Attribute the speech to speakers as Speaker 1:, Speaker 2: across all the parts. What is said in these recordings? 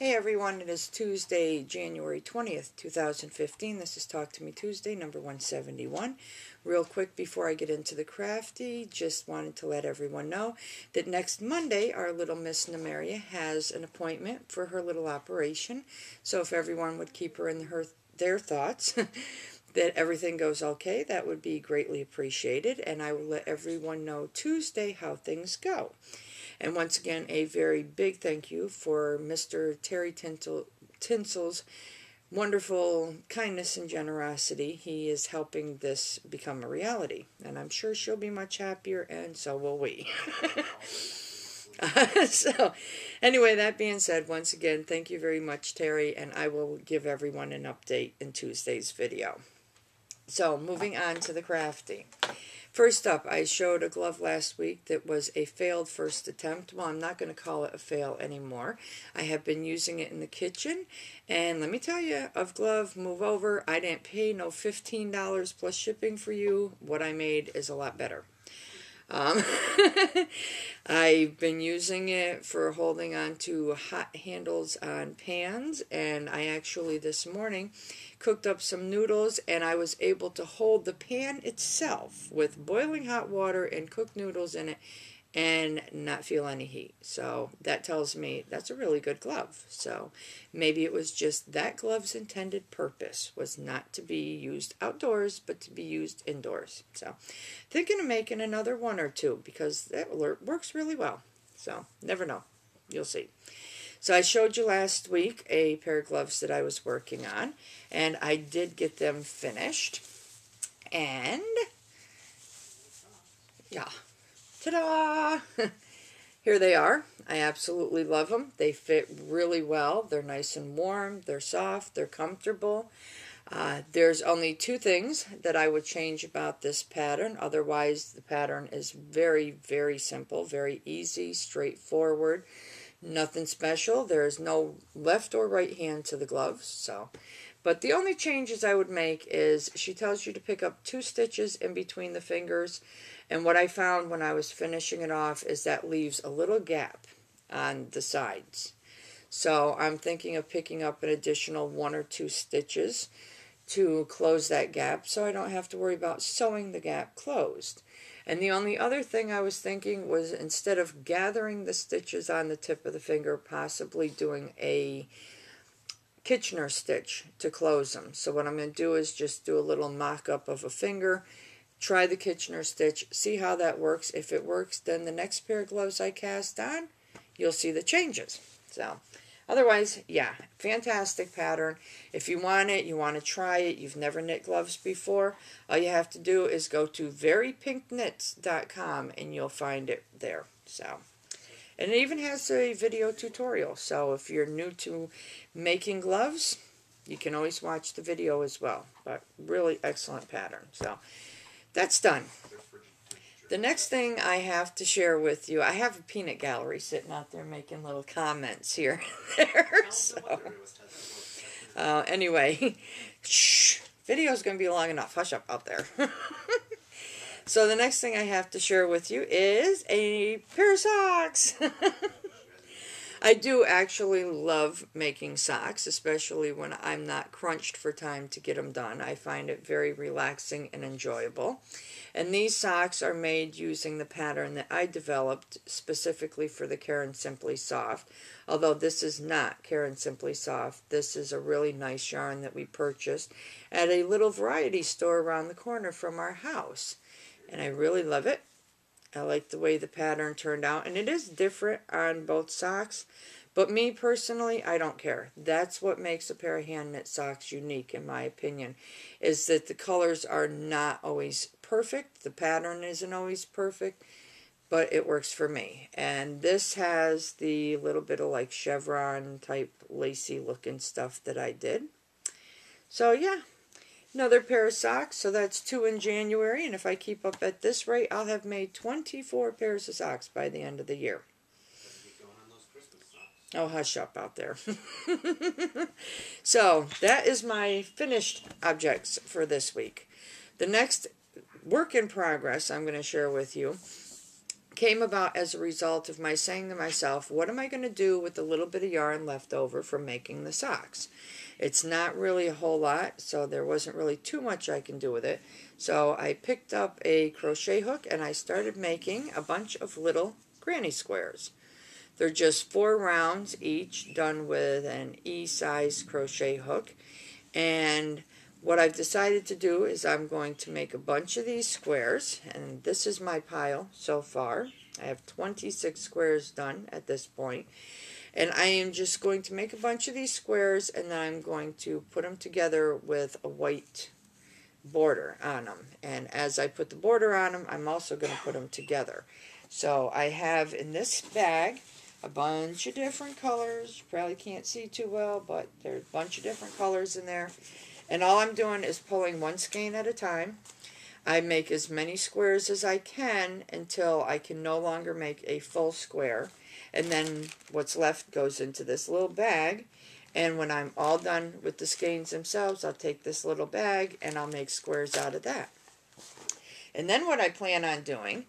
Speaker 1: Hey everyone, it is Tuesday, January 20th, 2015. This is Talk to Me Tuesday, number 171. Real quick before I get into the crafty, just wanted to let everyone know that next Monday, our little Miss Namaria has an appointment for her little operation. So if everyone would keep her in their thoughts, that everything goes okay, that would be greatly appreciated. And I will let everyone know Tuesday how things go. And once again, a very big thank you for Mr. Terry Tinsel's wonderful kindness and generosity. He is helping this become a reality. And I'm sure she'll be much happier, and so will we. So, anyway, that being said, once again, thank you very much, Terry, and I will give everyone an update in Tuesday's video. So, moving on to the crafty. First up, I showed a glove last week that was a failed first attempt. Well, I'm not going to call it a fail anymore. I have been using it in the kitchen, and let me tell you, of glove, move over. I didn't pay no $15 plus shipping for you. What I made is a lot better. I've been using it for holding on to hot handles on pans, and I actually this morning cooked up some noodles, and I was able to hold the pan itself with boiling hot water and cooked noodles in it and not feel any heat. So that tells me that's a really good glove. So maybe it was just that glove's intended purpose was not to be used outdoors, but to be used indoors. So thinking of making another one or two because that works really well. So never know. You'll see. So I showed you last week a pair of gloves that I was working on, and I did get them finished. And yeah. Ta-da! Here they are. I absolutely love them. They fit really well. They're nice and warm. They're soft. They're comfortable. There's only two things that I would change about this pattern. Otherwise, the pattern is very, very simple, very easy, straightforward. Nothing special. There's no left or right hand to the gloves. But the only changes I would make is she tells you to pick up 2 stitches in between the fingers. And what I found when I was finishing it off is that leaves a little gap on the sides. So I'm thinking of picking up an additional 1 or 2 stitches to close that gap so I don't have to worry about sewing the gap closed. And the only other thing I was thinking was instead of gathering the stitches on the tip of the finger, possibly doing a Kitchener stitch to close them. So what I'm going to do is just do a little mock-up of a finger, try the Kitchener stitch, see how that works. If it works, then the next pair of gloves I cast on, you'll see the changes. So, otherwise, yeah, fantastic pattern. If you want it, you want to try it, you've never knit gloves before, all you have to do is go to verypinkknits.com and you'll find it there. So, and it even has a video tutorial. So if you're new to making gloves, you can always watch the video as well. But really excellent pattern. So that's done. The next thing I have to share with you, I have a peanut gallery sitting out there making little comments here and there. So, anyway, shh, video's going to be long enough. Hush up out there. So the next thing I have to share with you is a pair of socks. I do actually love making socks, especially when I'm not crunched for time to get them done. I find it very relaxing and enjoyable. And these socks are made using the pattern that I developed specifically for the Karen Simply Soft. Although this is not Karen Simply Soft. This is a really nice yarn that we purchased at a little variety store around the corner from our house. And I really love it. I like the way the pattern turned out. And it is different on both socks. But me personally, I don't care. That's what makes a pair of hand knit socks unique, in my opinion, is that the colors are not always perfect. The pattern isn't always perfect, but it works for me. And this has the little bit of like chevron type lacy looking stuff that I did. So yeah, another pair of socks. So that's 2 in January. And if I keep up at this rate, I'll have made 24 pairs of socks by the end of the year. Oh, hush up out there. So, that is my finished objects for this week. The next work in progress I'm going to share with you came about as a result of my saying to myself, what am I going to do with the little bit of yarn left over from making the socks? It's not really a whole lot, so there wasn't really too much I can do with it. So I picked up a crochet hook and I started making a bunch of little granny squares. They're just 4 rounds each, done with an E-size crochet hook. And what I've decided to do is I'm going to make a bunch of these squares, and this is my pile so far. I have 26 squares done at this point. And I am just going to make a bunch of these squares, and then I'm going to put them together with a white border on them. And as I put the border on them, I'm also going to put them together. So I have in this bag a bunch of different colors. You probably can't see too well, but there's a bunch of different colors in there. And all I'm doing is pulling one skein at a time. I make as many squares as I can until I can no longer make a full square. And then what's left goes into this little bag. And when I'm all done with the skeins themselves, I'll take this little bag and I'll make squares out of that. And then what I plan on doing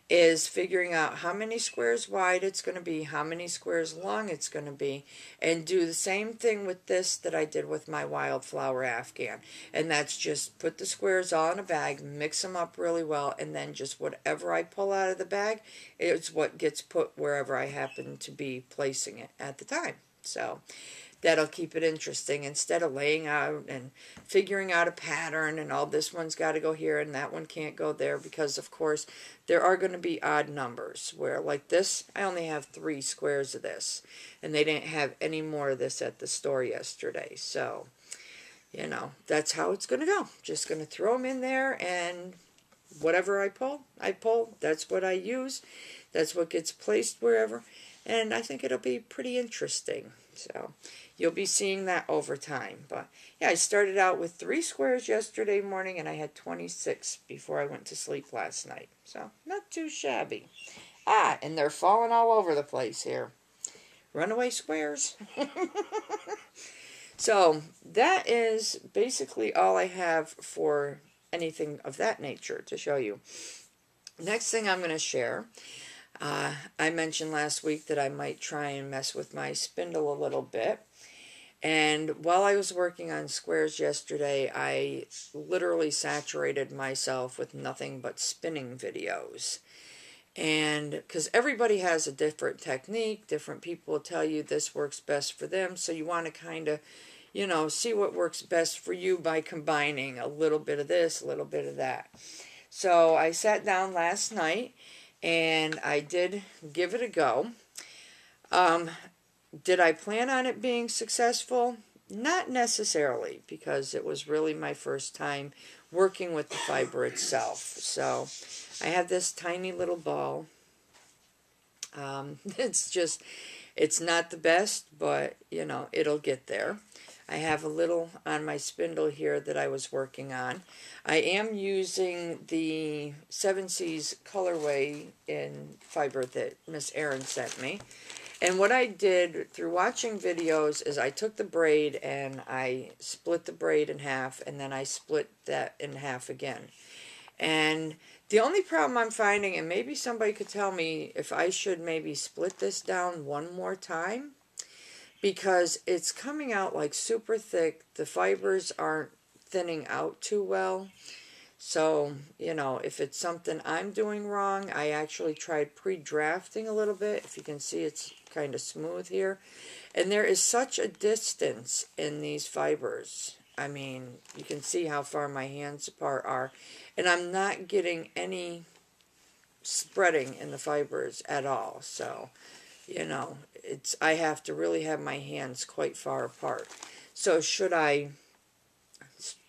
Speaker 1: is figuring out how many squares wide it's going to be, how many squares long it's going to be, and do the same thing with this that I did with my wildflower afghan. And that's just put the squares all in a bag, mix them up really well, and then just whatever I pull out of the bag is what gets put wherever I happen to be placing it at the time. So that'll keep it interesting instead of laying out and figuring out a pattern and all this one's got to go here and that one can't go there, because of course there are going to be odd numbers where, like this, I only have 3 squares of this and they didn't have any more of this at the store yesterday. So, you know, that's how it's going to go. Just going to throw them in there, and whatever I pull. That's what I use. That's what gets placed wherever, and I think it'll be pretty interesting. So you'll be seeing that over time. But yeah, I started out with 3 squares yesterday morning, and I had 26 before I went to sleep last night. So not too shabby. Ah, and they're falling all over the place here. Runaway squares. So that is basically all I have for anything of that nature to show you. Next thing I'm going to share, I mentioned last week that I might try and mess with my spindle a little bit. And while I was working on squares yesterday, I literally saturated myself with nothing but spinning videos. And because everybody has a different technique, different people will tell you this works best for them, so you want to kind of, you know, see what works best for you by combining a little bit of this, a little bit of that. So I sat down last night and I did give it a go. Did I plan on it being successful? Not necessarily, because it was really my first time working with the fiber itself. So I have this tiny little ball. It's not the best, but, you know, it'll get there. I have a little on my spindle here that I was working on. I am using the 7 Seas colorway in fiber that Miss Erin sent me. And what I did through watching videos is I took the braid and I split the braid in half, and then I split that in half again. And the only problem I'm finding, and maybe somebody could tell me if I should maybe split this down one more time, because it's coming out like super thick. The fibers aren't thinning out too well. So, you know, if it's something I'm doing wrong, I actually tried pre-drafting a little bit. If you can see, it's kind of smooth here. And there is such a distance in these fibers. I mean, you can see how far my hands apart are. And I'm not getting any spreading in the fibers at all. So, you know, I have to really have my hands quite far apart. So should I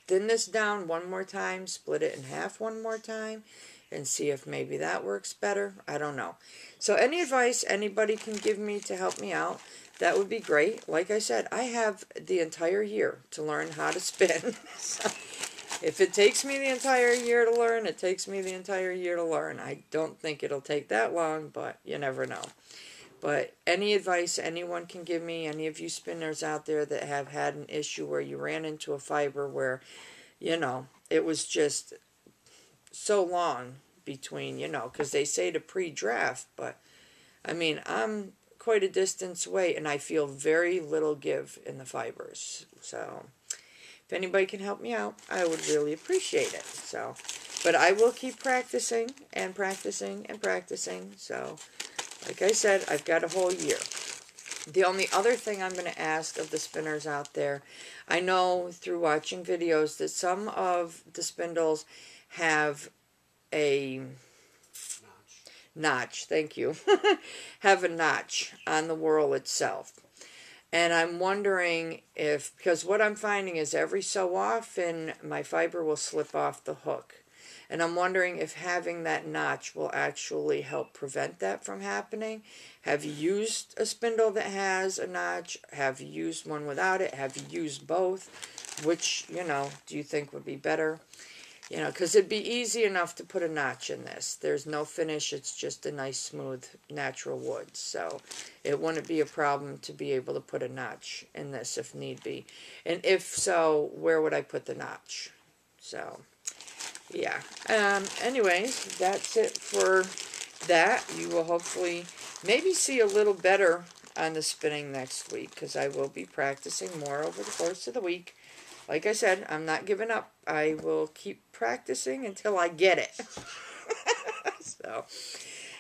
Speaker 1: thin this down one more time, split it in half one more time, and see if maybe that works better? I don't know. So any advice anybody can give me to help me out, that would be great. Like I said, I have the entire year to learn how to spin. So if it takes me the entire year to learn, it takes me the entire year to learn. I don't think it'll take that long, but you never know. But any advice anyone can give me, any of you spinners out there that have had an issue where you ran into a fiber where, you know, it was just so long between, you know, because they say to pre-draft, but I mean, I'm quite a distance away and I feel very little give in the fibers. So if anybody can help me out, I would really appreciate it. So, but I will keep practicing and practicing and practicing. So, like I said, I've got a whole year. The only other thing I'm going to ask of the spinners out there, I know through watching videos that some of the spindles have a notch, thank you, have a notch on the whorl itself. And I'm wondering if, because what I'm finding is every so often my fiber will slip off the hook. And I'm wondering if having that notch will actually help prevent that from happening. Have you used a spindle that has a notch? Have you used one without it? Have you used both? Which, you know, do you think would be better? You know, because it'd be easy enough to put a notch in this. There's no finish. It's just a nice, smooth, natural wood. So it wouldn't be a problem to be able to put a notch in this if need be. And if so, where would I put the notch? So, yeah. Anyways, that's it for that. You will hopefully maybe see a little better on the spinning next week because I will be practicing more over the course of the week. Like I said, I'm not giving up. I will keep practicing until I get it. So,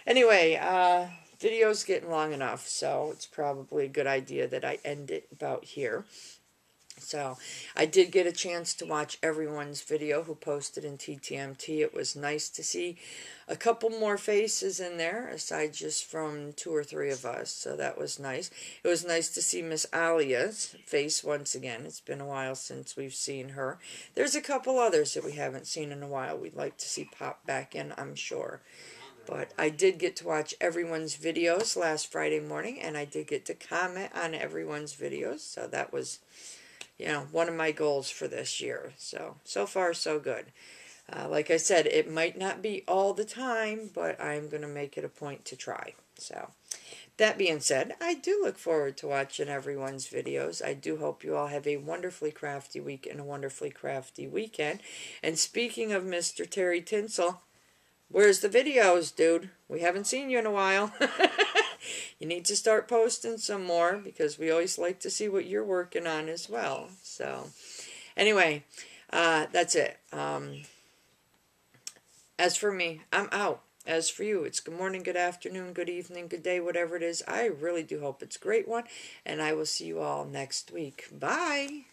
Speaker 1: anyway, video's getting long enough, so it's probably a good idea that I end it about here. So, I did get a chance to watch everyone's video who posted in TTMT. It was nice to see a couple more faces in there, aside just from 2 or 3 of us, so that was nice. It was nice to see Miss Alia's face once again. It's been a while since we've seen her. There's a couple others that we haven't seen in a while we'd like to see pop back in, I'm sure. But I did get to watch everyone's videos last Friday morning, and I did get to comment on everyone's videos, so that was, you know, one of my goals for this year. So far, so good. Like I said, it might not be all the time, but I'm going to make it a point to try. So, that being said, I do look forward to watching everyone's videos. I do hope you all have a wonderfully crafty week and a wonderfully crafty weekend. And speaking of Mr. Terry Tinsel, where's the videos, dude? We haven't seen you in a while. You need to start posting some more because we always like to see what you're working on as well. So, anyway, that's it. As for me, I'm out. As for you, it's good morning, good afternoon, good evening, good day, whatever it is. I really do hope it's a great one, and I will see you all next week. Bye!